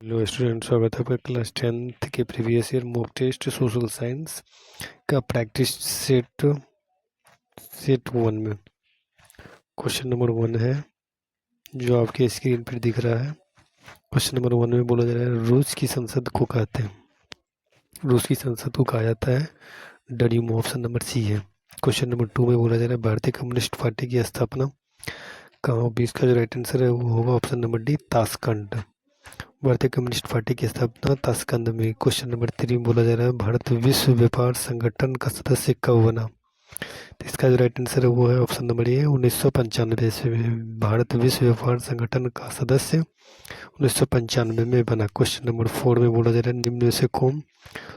Hello student, स्वागत है आपका क्लास 10th के previous year mock test social science का प्रैक्टिस सेट 1 में क्वेश्चन नंबर 1 है जो आपके स्क्रीन पर दिख रहा है। क्वेश्चन नंबर 1 में बोला जा रहा है रूस की संसद को कहते हैं। रूस की संसद को कहा जाता है डीयू। ऑप्शन नंबर सी है। क्वेश्चन नंबर 2 में बोला जा रहा है भारतीय कम्युनिस्ट पार्टी की स्थापना कहाँ हुई। इसका जो राइट आंसर है वो होगा ऑप्शन नंबर डी, ताशकंद। भारतीय कम्युनिस्ट पार्टी की स्थापना ताशकंद में। क्वेश्चन नंबर 3 में बोला जा रहा है भारत विश्व व्यापार संगठन का सदस्य कब बना। तो इसका जो राइट आंसर है वो है ऑप्शन नंबर ए, 1995 से। भारत विश्व व्यापार संगठन का सदस्य 1995 में बना। क्वेश्चन नंबर 4 में बोला जा रहा है निम्न में से कौन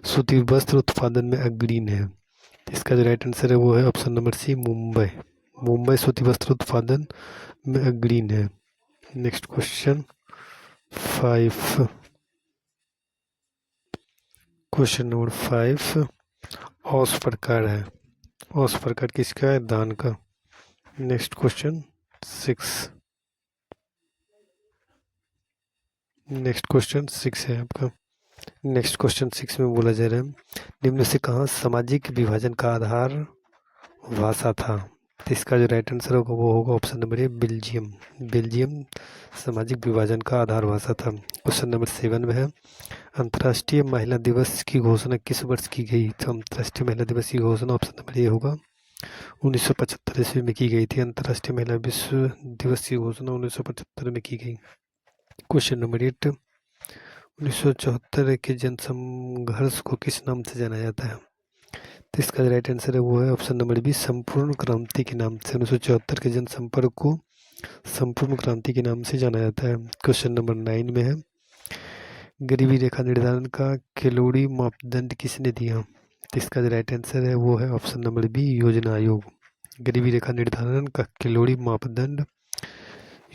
सूती वस्त्र उत्पादन में अग्रणी है। तो इसका जो राइट आंसर है वो है option number C, Mumbai. Mumbai सूती वस्त्र उत्पादन में अग्रणी है। Next question 5। क्वेश्चन नंबर 5 औस प्रकार है। औस प्रकार किसका है? दान का। Next question 6। नेक्स्ट क्वेश्चन 6 है आपका। नेक्स्ट क्वेश्चन 6 में बोला जा रहा है निम्न से कहाँ सामाजिक विभाजन का आधार भाषा था। तो इसका जो राइट आंसर होगा वो होगा ऑप्शन नंबर ए, बेल्जियम। बेल्जियम सामाजिक विभाजन का आधार भाषा था। क्वेश्चन नंबर 7 में है अंतर्राष्ट्रीय महिला दिवस की घोषणा किस वर्ष की गई। तो अंतर्राष्ट्रीय महिला दिवस की घोषणा ऑप्शन नंबर ए होगा 1975 ईस्वी में की गई थी। अंतर्राष्ट्रीय महिला विश्व दिवस की घोषणा 1975 में की गई। क्वेश्चन नंबर 8 1974 के जनसंघर्ष को किस नाम से जाना जाता है। तो इसका राइट आंसर है वो है ऑप्शन नंबर बी, संपूर्ण क्रांति के नाम से। 1974 के जनसंपर्क को संपूर्ण क्रांति के नाम से जाना जाता है। क्वेश्चन नंबर 9 में है गरीबी रेखा निर्धारण का कैलोरी मापदंड किसने दिया। तो इसका जो राइट आंसर है वो है ऑप्शन नंबर बी, योजना आयोग। गरीबी रेखा निर्धारण का कैलोरी मापदंड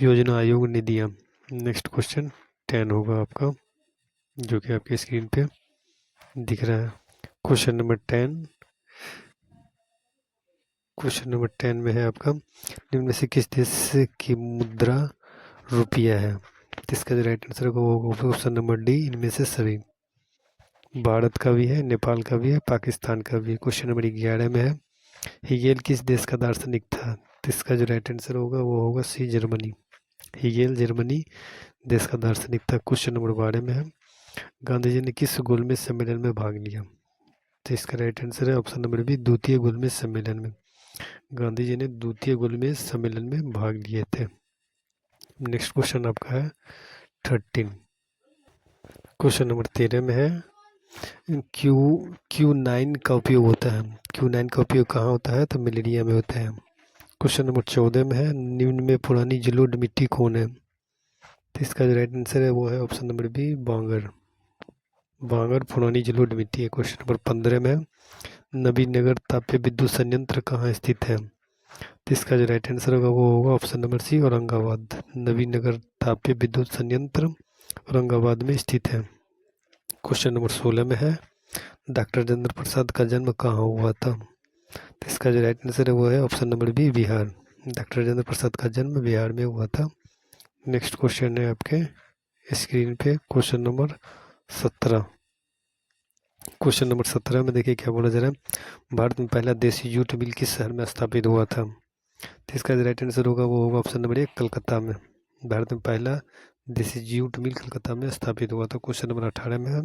योजना आयोग ने दिया। नेक्स्ट क्वेश्चन 10 होगा आपका, जो कि आपके स्क्रीन पे दिख रहा है। क्वेश्चन नंबर 10 में है आपका निम्न में से किस देश की मुद्रा रुपया है। तो इसका जो राइट आंसर होगा वो ऑप्शन नंबर डी, इनमें से सभी। भारत का भी है, नेपाल का भी है, पाकिस्तान का भी है। क्वेश्चन नंबर 11 में है हेगेल किस देश का दार्शनिक था। तो इसका जो राइट आंसर होगा वो होगा सी, जर्मनी। हेगेल जर्मनी देश का दार्शनिक था। क्वेश्चन नंबर 12 में है गांधी जी ने किस गोलमेज सम्मेलन में भाग लिया। तो इसका राइट आंसर है ऑप्शन नंबर बी, द्वितीय गोलमेज सम्मेलन में। गांधी जी ने द्वितीय गोलमेज सम्मेलन में भाग लिए थे। नेक्स्ट क्वेश्चन आपका है 13। क्वेश्चन नंबर 13 में है Q9 का उपयोग होता है। Q9 का उपयोग कहाँ होता है। तो मलेरिया में होता है। क्वेश्चन नंबर 14 में है निम्न में पुरानी जलोढ़ मिट्टी कौन है। तो इसका जो राइट आंसर है वो है ऑप्शन नंबर बी, बांगर। बांगर पुरानी जलोढ़ मिट्टी है। क्वेश्चन नंबर 15 में है नबीनगर तापीय विद्युत संयंत्र कहाँ स्थित है। तो इसका जो राइट आंसर होगा वो होगा option number C, Aurangabad. Nabinagar तापीय विद्युत संयंत्र औरंगाबाद में स्थित है। क्वेश्चन नंबर 16 में है डॉक्टर राजेंद्र प्रसाद का जन्म कहाँ हुआ था। तो इसका जो राइट आंसर है वो है option number B, Bihar. Doctor Rajendra Prasad का जन्म बिहार में हुआ था। नेक्स्ट क्वेश्चन है आपके स्क्रीन पे क्वेश्चन नंबर 17। क्वेश्चन नंबर 17 में देखिए क्या बोला जा रहा है भारत में पहला देसी जूट मिल किस शहर में स्थापित हुआ था। तो इसका जो राइट आंसर होगा वो होगा ऑप्शन नंबर 1, कलकत्ता में। भारत में पहला देसी जूट मिल कलकत्ता में स्थापित हुआ था। क्वेश्चन नंबर 18 में है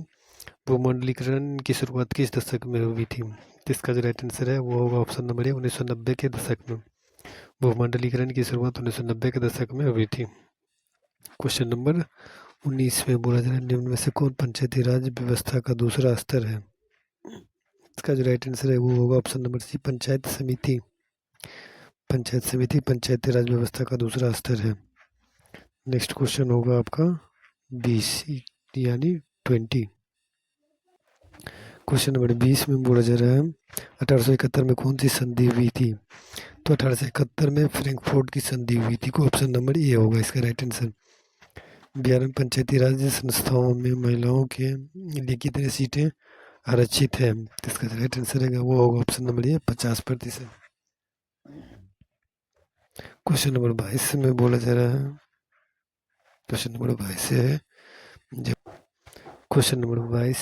भूमंडलीकरण की शुरुआत किस दशक में हुई थी। तो इसका जो राइट आंसर है वो होगा ऑप्शन नंबर 1, 1990 के दशक में। भूमंडलीकरण की शुरुआत 1990 के दशक में हुई थी। क्वेश्चन नंबर 19 में बोला जा रहा है निम्न में से कौन पंचायती राज व्यवस्था का दूसरा स्तर है। इसका जो राइट आंसर है वो होगा ऑप्शन नंबर सी, पंचायत समिति। पंचायत समिति पंचायती राज व्यवस्था का दूसरा स्तर है। नेक्स्ट क्वेश्चन होगा आपका 20 यानी 20। क्वेश्चन नंबर 20 में बोला जा रहा है 1871 में कौन सी संधि हुई थी। तो 1871 में फ्रैंकफर्ट की संधि हुई थी। को ऑप्शन नंबर ए होगा इसका राइट आंसर। बिहार में पंचायती राज संस्थाओं में महिलाओं के लिए कितनी सीटें आरक्षित है। तो इसका राइट आंसर है वो होगा ऑप्शन नंबर ए, 50%। क्वेश्चन नंबर 22 में बोला जा रहा है क्वेश्चन नंबर 22 है क्वेश्चन नंबर 22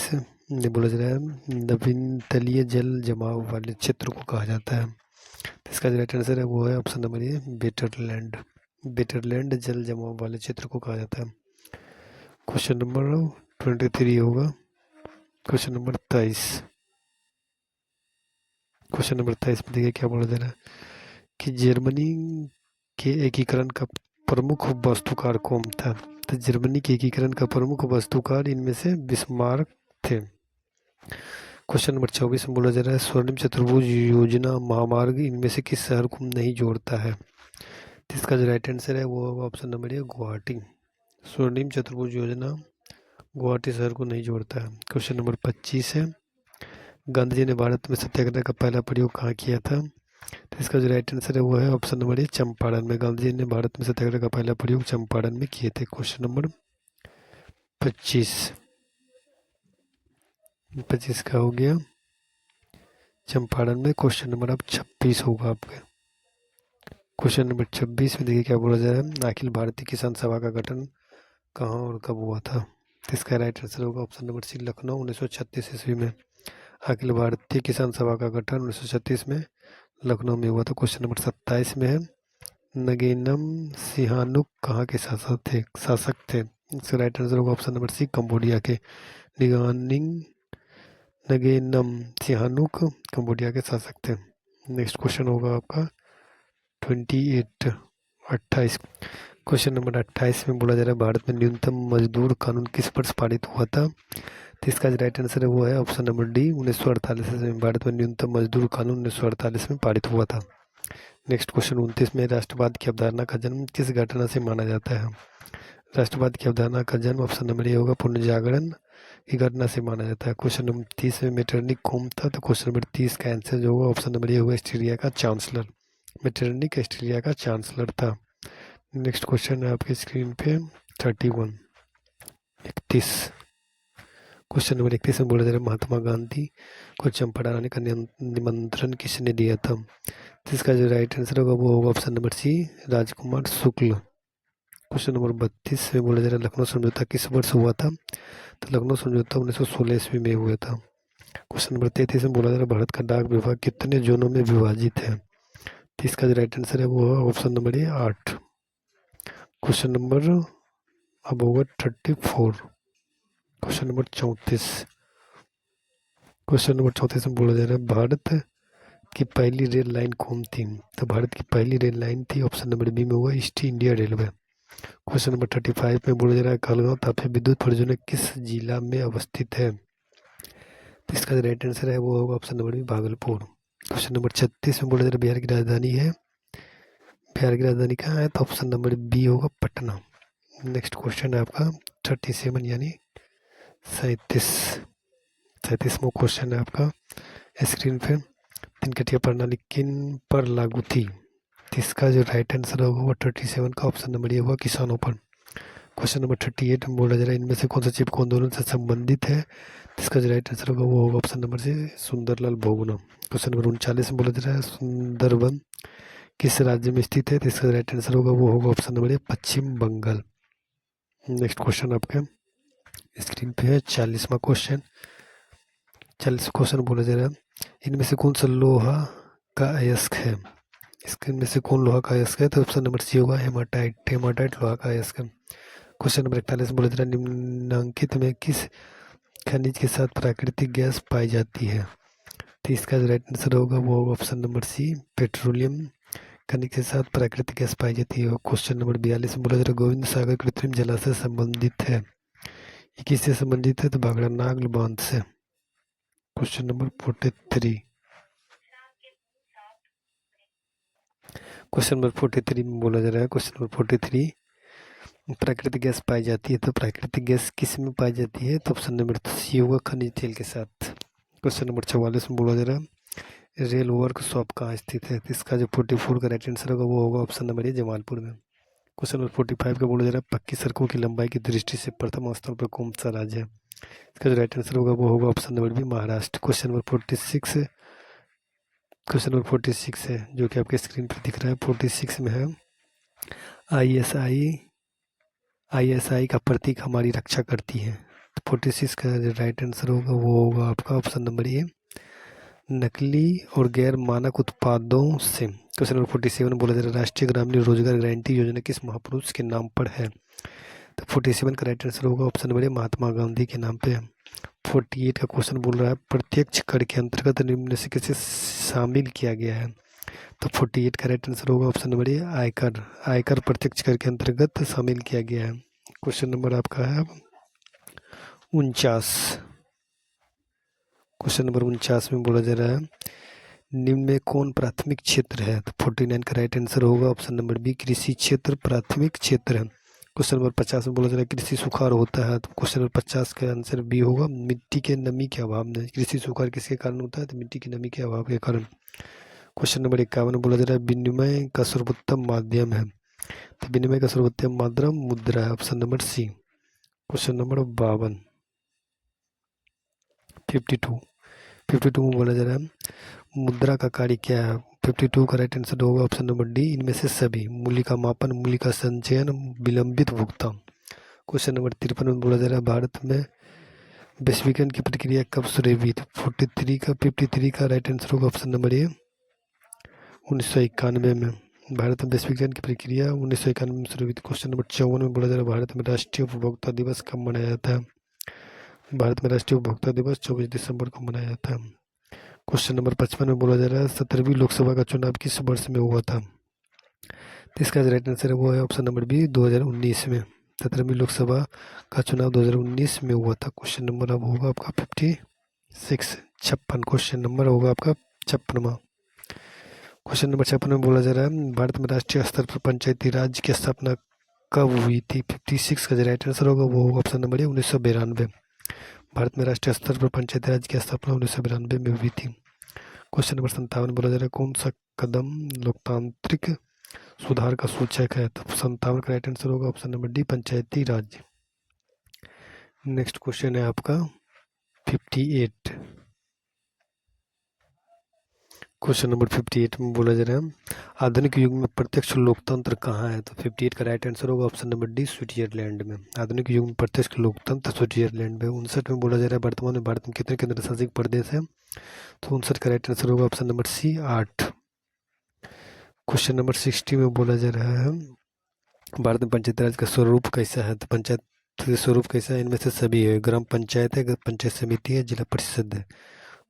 ये बोला जा रहा है नवीन तलीय जल जमाव वाले क्षेत्र को कहा जाता है। तो इसका जो राइट आंसर है वो है ऑप्शन नंबर ए बेटरलैंड। बेटरलैंड जल जमाव वाले क्षेत्र को कहा जाता है। क्वेश्चन नंबर 23 होगा। Question number 23। क्वेश्चन नंबर 23 में देखिए क्या बोला जा रहा है कि जर्मनी के एकीकरण का प्रमुख वास्तुकार कौन था। तो जर्मनी के एकीकरण का प्रमुख वास्तुकार इनमें से बिस्मार्क थे। क्वेश्चन नंबर 24 में बोला जा रहा है स्वर्णिम चतुर्भुज योजना महामार्ग इनमें से किस शहर को नहीं जोड़ता है। तो इसका जो राइट आंसर है वो होगा ऑप्शन नंबर ए गुवाहाटी। स्वर्णिम चतुर्भुज योजना गुवाहाटी शहर को नहीं जोड़ता है। क्वेश्चन नंबर 25 है गांधी जी ने भारत में सत्याग्रह का पहला प्रयोग कहाँ किया था। तो इसका जो राइट आंसर है वो है ऑप्शन नंबर ए चंपारण में। गांधी जी ने भारत में सत्याग्रह का पहला प्रयोग चंपारण में किए थे। क्वेश्चन नंबर 25 का हो गया चंपारण में। क्वेश्चन नंबर अब 26 होगा आपके। क्वेश्चन नंबर 26 में देखिए क्या बोला जा रहा है अखिल भारतीय किसान सभा का गठन कहाँ और कब हुआ था। तो इसका राइट आंसर होगा ऑप्शन नंबर सी लखनऊ 1936 ईस्वी में। अखिल भारतीय किसान सभा का गठन 1936 में लखनऊ में हुआ था। क्वेश्चन नंबर 27 में है नगेनम सिहानुक कहाँ के शासक थे। इसका राइट आंसर होगा ऑप्शन नंबर सी कंबोडिया के। नगेनम सिहानुक कंबोडिया के शासक थे। नेक्स्ट क्वेश्चन होगा आपका 28। क्वेश्चन नंबर 28 में बोला जा रहा है भारत में न्यूनतम मजदूर कानून किस वर्ष पारित हुआ था। तो इसका जो राइट आंसर है वो है ऑप्शन नंबर डी 1948 में। भारत में न्यूनतम मजदूर कानून 1948 में पारित हुआ था। नेक्स्ट क्वेश्चन 29 में राष्ट्रवाद की अवधारणा का जन्म किस घटना से माना जाता है। राष्ट्रवाद की अवधारणा का जन्म ऑप्शन नंबर ए होगा पुनर्जागरण की घटना से माना जाता है। क्वेश्चन नंबर 30 में मेटरनिक कौन था। तो क्वेश्चन नंबर 30 का आंसर जो होगा ऑप्शन नंबर ए होगा ऑस्ट्रेलिया का चांसलर। मेटरनिक ऑस्ट्रेलिया का चांसलर था। नेक्स्ट क्वेश्चन है आपकी स्क्रीन पे 31। क्वेश्चन नंबर 31 में बोला जा रहा है महात्मा गांधी को चंपारण आने का निमंत्रण किसने दिया था। तो इसका जो राइट आंसर होगा वो होगा ऑप्शन नंबर सी राजकुमार शुक्ल। क्वेश्चन नंबर 32 में बोला जा रहा है लखनऊ समझौता किस वर्ष हुआ था। तो लखनऊ समझौता 1916 ईस्वी में हुआ था। क्वेश्चन नंबर 33 में बोला जा रहा है भारत का डाक विभाग कितने जोनों में विभाजित है। तो इसका जो राइट आंसर है वो होगा ऑप्शन नंबर ए 8। क्वेश्चन नंबर अब होगा 34। Question number 34। क्वेश्चन नंबर 34 में बोला जा रहा है भारत की पहली रेल लाइन कौन थी। तो भारत की पहली रेल लाइन थी ऑप्शन नंबर बी में होगा east India railway. Question number 35 में बोला जा रहा है कहलगांव तापी विद्युत परियोजना किस जिला में अवस्थित है। तो इसका जो राइट आंसर है वो होगा option number B Bhagalpur. Question number 36 में बोला जा रहा है बिहार की राजधानी है। बिहार की राजधानी कहाँ है। तो ऑप्शन नंबर बी होगा पटना। नेक्स्ट क्वेश्चन है आपका 37 यानी 37वां क्वेश्चन है आपका स्क्रीन पे तीन कटिया प्रणाली किन पर लागू थी। तो इसका जो राइट आंसर होगा वो 37 का ऑप्शन नंबर ये होगा किसानों पर। क्वेश्चन नंबर 38 में बोला जा रहा है इनमें से कौन सा चिप कौन दोनों से संबंधित है। तो इसका जो राइट आंसर होगा वो होगा ऑप्शन नंबर से सुंदरलाल बहुगुणा। क्वेश्चन नंबर 39 में बोला जा रहा है सुंदरबन किस राज्य में स्थित है। तो इसका राइट आंसर होगा वो होगा option number A Paschim Bengal. Next question आपके स्क्रीन पे है 40वां क्वेश्चन। 40 क्वेश्चन बोला जा रहा है इनमें से कौन सा लोहा का अयस्क है। इसके में से कौन लोहा का अयस्क है। तो ऑप्शन नंबर सी होगा हेमाटाइट। हेमाटाइट लोहा का अयस्क है। क्वेश्चन नंबर 41 बोला जा रहा है निम्नलिखित में किस खनिज के साथ प्राकृतिक गैस पाई जाती है। तो इसका जो राइट आंसर होगा वो होगा ऑप्शन नंबर सी पेट्रोलियम खनिज के साथ प्राकृतिक गैस पाई जाती है। क्वेश्चन नंबर 42 में बोला जा रहा है गोविंद सागर कृत्रिम जलाशय संबंधित है। ये किससे संबंधित है। तो भाखड़ा नाग बांध से। Question number 43। क्वेश्चन नंबर 43 में बोला जा रहा है क्वेश्चन नंबर 43 प्राकृतिक गैस पाई जाती है। तो प्राकृतिक गैस किस में पाई जाती है। तो ऑप्शन नंबर सी होगा खनिज तेल के साथ। क्वेश्चन नंबर 44 में बोला जा रहा है रेल वर्कशॉप कहाँ स्थित है। तो इसका जो 44 का राइट आंसर होगा वो होगा ऑप्शन नंबर ए जमालपुर में। क्वेश्चन नंबर 45 का बोला जा रहा है पक्की सड़कों की लंबाई की दृष्टि से प्रथम स्थान पर कौन सा राज्य है। इसका जो राइट आंसर होगा वो होगा option number B Maharashtra. Question number 46 है जो कि आपके स्क्रीन पर दिख रहा है। 46 में है आईएसआई का प्रतीक हमारी रक्षा करती है। 46 का जो राइट आंसर होगा वो होगा आपका ऑप्शन नंबर ए, नकली और गैर मानक उत्पादों से। क्वेश्चन नंबर 47 बोला जा रहा है राष्ट्रीय ग्रामीण रोजगार गारंटी योजना किस महापुरुष के नाम पर है? तो 47 का राइट आंसर होगा ऑप्शन नंबर ए, महात्मा गांधी के नाम पे है। 48 का क्वेश्चन बोल रहा है प्रत्यक्ष कर के अंतर्गत निम्न से किसे शामिल किया गया है? तो 48 का राइट आंसर होगा ऑप्शन नंबर ए, आयकर। आयकर प्रत्यक्ष कर के अंतर्गत शामिल किया गया है। क्वेश्चन नंबर आपका है 49। क्वेश्चन नंबर 49 में बोला जा रहा है निम्न में कौन प्राथमिक क्षेत्र है? तो 49 का राइट आंसर होगा ऑप्शन नंबर बी, कृषि क्षेत्र प्राथमिक क्षेत्र है। क्वेश्चन नंबर 50 में बोला जा रहा है कृषि सुखाड़ होता है, तो क्वेश्चन नंबर 50 का आंसर बी होगा, मिट्टी के नमी के अभाव में। कृषि सुखाड़ किसके कारण होता है? तो मिट्टी की नमी के अभाव के कारण। क्वेश्चन नंबर 51 में बोला जा रहा है विनिमय का सर्वोत्तम माध्यम है, तो विनिमय का सर्वोत्तम माध्यम मुद्रा है, option number C. Question number 52 में बोला जा रहा है मुद्रा का कार्य क्या है? 52 का राइट आंसर होगा ऑप्शन नंबर डी, इनमें से सभी। मूल्य का मापन, मूल्य का संचयन, विलंबित भुगतान। क्वेश्चन नंबर 53 में बोला जा रहा है भारत में वैश्वीकरण की प्रक्रिया कब शुरू हुई? 53 का राइट आंसर होगा ऑप्शन नंबर ए, 1991 में। भारत में वैश्वीकरण की प्रक्रिया 1991 में शुरू हुई थी। क्वेश्चन नंबर 54 में बोला जा रहा है भारत में राष्ट्रीय उपभोक्ता दिवस कब मनाया जाता है? भारत में राष्ट्रीय उपभोक्ता दिवस 24 दिसंबर को मनाया जाता है। क्वेश्चन नंबर 55 में बोला जा रहा है 17वीं लोकसभा का चुनाव किस वर्ष में हुआ था? तो इसका राइट आंसर वो है ऑप्शन नंबर बी, 2019 में। 17वीं लोकसभा का चुनाव 2019 में हुआ था। क्वेश्चन नंबर अब होगा आपका 56 क्वेश्चन नंबर होगा आपका 56वां। क्वेश्चन नंबर 56 में बोला जा रहा है भारत में राष्ट्रीय स्तर पर पंचायती राज की स्थापना कब हुई थी? 56 का जो राइट आंसर होगा वो होगा ऑप्शन नंबर ए, 1992। भारत में राष्ट्रीय स्तर पर पंचायती राज की स्थापना 1992 में हुई थी। क्वेश्चन नंबर 57 बोला जा रहा है कौन सा कदम लोकतांत्रिक सुधार का सूचक है? तो 57 का राइट आंसर होगा ऑप्शन नंबर डी, पंचायती राज। नेक्स्ट क्वेश्चन है आपका 58। क्वेश्चन नंबर 58 में बोला जा रहा है आधुनिक युग में प्रत्यक्ष लोकतंत्र कहाँ है? तो 58 का राइट आंसर होगा ऑप्शन नंबर डी, स्विट्जरलैंड में। आधुनिक युग में प्रत्यक्ष लोकतंत्र स्विट्जरलैंड में। 59 में बोला जा रहा है वर्तमान में भारत में कितने केंद्र शासित प्रदेश है? तो 59 का राइट आंसर होगा option number C, 8। Question number 60 में बोला जा रहा है भारत में पंचायती राज का स्वरूप कैसा है? तो पंचायत स्वरूप कैसा है? इनमें से सभी है, ग्राम पंचायत है, पंचायत समिति है, जिला परिषद है।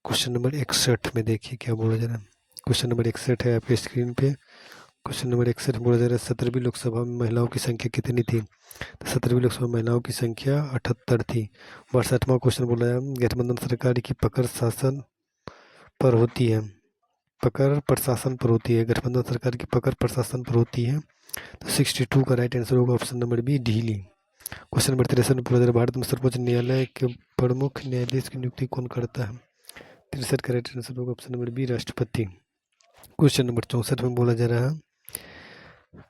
क्वेश्चन नंबर 61 में देखिए क्या बोला जा रहा है। क्वेश्चन नंबर 61 है आपके स्क्रीन पे। क्वेश्चन नंबर 61 बोला जा रहा है 17वीं लोकसभा में महिलाओं की संख्या कितनी थी? तो 17वीं लोकसभा में महिलाओं की संख्या 78 थी। 62वां क्वेश्चन बोला है गठबंधन सरकार की पकड़ शासन पर होती है, पकड़ प्रशासन पर होती है, गठबंधन सरकार की पकड़ प्रशासन पर होती है। तो 62 का राइट आंसर होगा ऑप्शन नंबर बी, ढीली। क्वेश्चन नंबर 63 में बोला जा रहा है भारत में सर्वोच्च न्यायालय के प्रमुख न्यायाधीश की नियुक्ति कौन करता है? 63 का राइट आंसर होगा ऑप्शन नंबर बी, राष्ट्रपति। क्वेश्चन नंबर 64 में बोला जा रहा है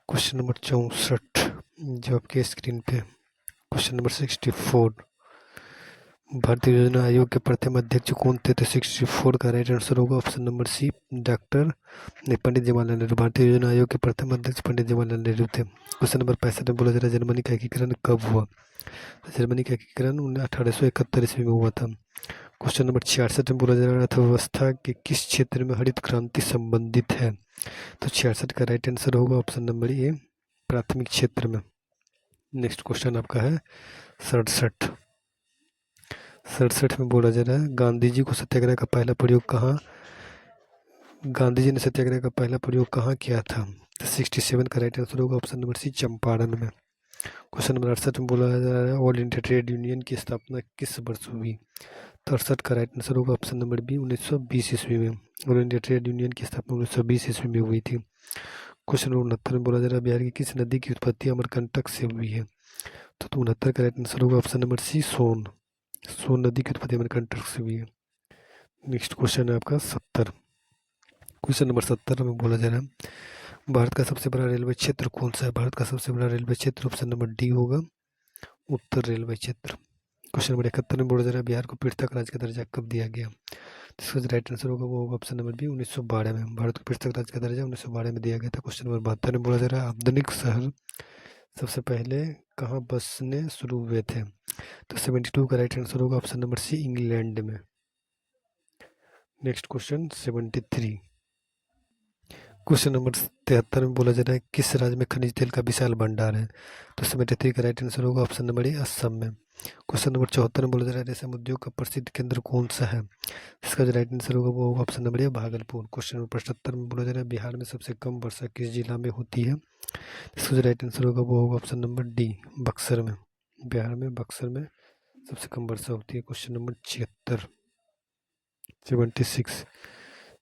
क्वेश्चन नंबर 64 जो आपके स्क्रीन पे। क्वेश्चन नंबर 64 भारतीय योजना आयोग के प्रथम अध्यक्ष कौन थे? तो 64 का राइट आंसर होगा ऑप्शन नंबर सी, पंडित जवाहरलाल नेहरू। भारतीय योजना आयोग के प्रथम अध्यक्ष पंडित जवाहरलाल नेहरू थे। क्वेश्चन नंबर 65 में बोला जा रहा है जर्मनी का एकीकरण कब हुआ? तो जर्मनी का एकीकरण 1871 ईस्वी में हुआ था। क्वेश्चन नंबर 66 में बोला जा रहा है अर्थव्यवस्था के किस क्षेत्र में हरित क्रांति संबंधित है? तो 66 का राइट आंसर होगा ऑप्शन नंबर ए, प्राथमिक क्षेत्र में। नेक्स्ट क्वेश्चन आपका है 67 में बोला जा रहा है गांधी जी ने सत्याग्रह का पहला प्रयोग कहाँ किया था? तो 67 का राइट आंसर होगा ऑप्शन नंबर सी, चंपारण में। क्वेश्चन नंबर 68 में बोला जा रहा है ऑल इंडिया ट्रेड यूनियन की स्थापना किस वर्ष हुई? तो 68 का राइट आंसर होगा ऑप्शन नंबर बी, 1920 ईस्वी में। ऑल इंडिया ट्रेड यूनियन की स्थापना 1920 ईस्वी में हुई थी। क्वेश्चन नंबर 69 में बोला जा रहा है बिहार की किस नदी की उत्पत्ति अमरकंटक से हुई है? तो 69 का राइट आंसर होगा ऑप्शन नंबर सी, सोन नदी की उत्पत्ति अमरकंटक से हुई है। नेक्स्ट क्वेश्चन है आपका 70। क्वेश्चन नंबर 70 में बोला जा रहा है भारत का सबसे बड़ा रेलवे क्षेत्र कौन सा है? भारत का सबसे बड़ा रेलवे क्षेत्र ऑप्शन नंबर डी होगा, उत्तर रेलवे क्षेत्र। क्वेश्चन नंबर 71 में बोला जा रहा है बिहार को पृथक राज्य का दर्जा कब दिया गया? इसका राइट आंसर होगा वो होगा ऑप्शन नंबर बी, 1912 में। भारत को पृथक राज्य का दर्जा 1912 में दिया गया था। क्वेश्चन नंबर 72 में बोला जा रहा है आधुनिक शहर सबसे पहले कहाँ बसने शुरू हुए थे? तो 72 का राइट आंसर होगा ऑप्शन नंबर सी, इंग्लैंड में। Next question 73। क्वेश्चन नंबर 73 में बोला जा रहा है किस राज्य में खनिज तेल का विशाल भंडार है? तो 73 का राइट आंसर होगा ऑप्शन नंबर ए, असम में। क्वेश्चन नंबर 74 में बोला जा रहा है रेशम उद्योग का प्रसिद्ध केंद्र कौन सा है? इसका जो राइट आंसर होगा वो होगा ऑप्शन नंबर ए, भागलपुर। क्वेश्चन नंबर 75 में बोला जा रहा है बिहार में सबसे कम वर्षा किस जिला में होती है? इसका जो राइट आंसर होगा वो होगा ऑप्शन नंबर डी, बक्सर में। बिहार में बक्सर में सबसे कम वर्षा होती है। क्वेश्चन नंबर 76,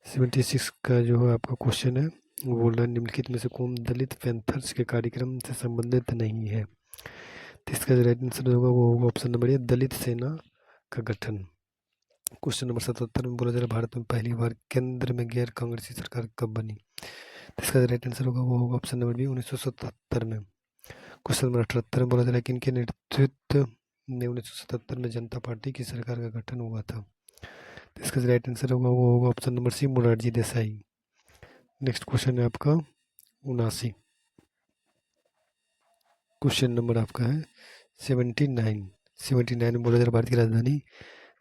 76 का जो है आपका क्वेश्चन है वो बोल रहा है निम्नलिखित में से कौन दलित पैंथर्स के कार्यक्रम से संबंधित नहीं है? तो इसका जो राइट आंसर होगा वो होगा ऑप्शन नंबर ए, दलित सेना का गठन। क्वेश्चन नंबर 77 में बोला जा रहा है भारत में पहली बार केंद्र में गैर कांग्रेसी सरकार कब बनी? तो इसका जो राइट आंसर होगा वो होगा ऑप्शन नंबर बी, 1977 में। क्वेश्चन नंबर 78 में बोला जा रहा है कि इनके नेतृत्व में 1977 में जनता पार्टी की सरकार का गठन हुआ था। तो इसका जो राइट आंसर होगा वो होगा option number C, Morarji Desai. Next question है आपका 79। क्वेश्चन नंबर आपका है 79। 79 में बोला जा रहा है भारत की राजधानी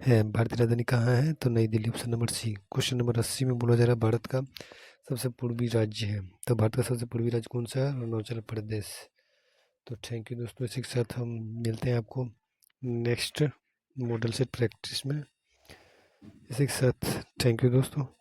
है, भारतीय राजधानी कहाँ है? तो Nai Delhi, option number C. Question number 80 में बोला जा रहा है भारत का सबसे पूर्वी राज्य है, तो भारत का सबसे पूर्वी राज्य कौन सा है? अरुणाचल प्रदेश। तो थैंक यू दोस्तों, इसी के साथ हम मिलते हैं आपको नेक्स्ट मॉडल सेट प्रैक्टिस में। इसी के साथ थैंक यू दोस्तों।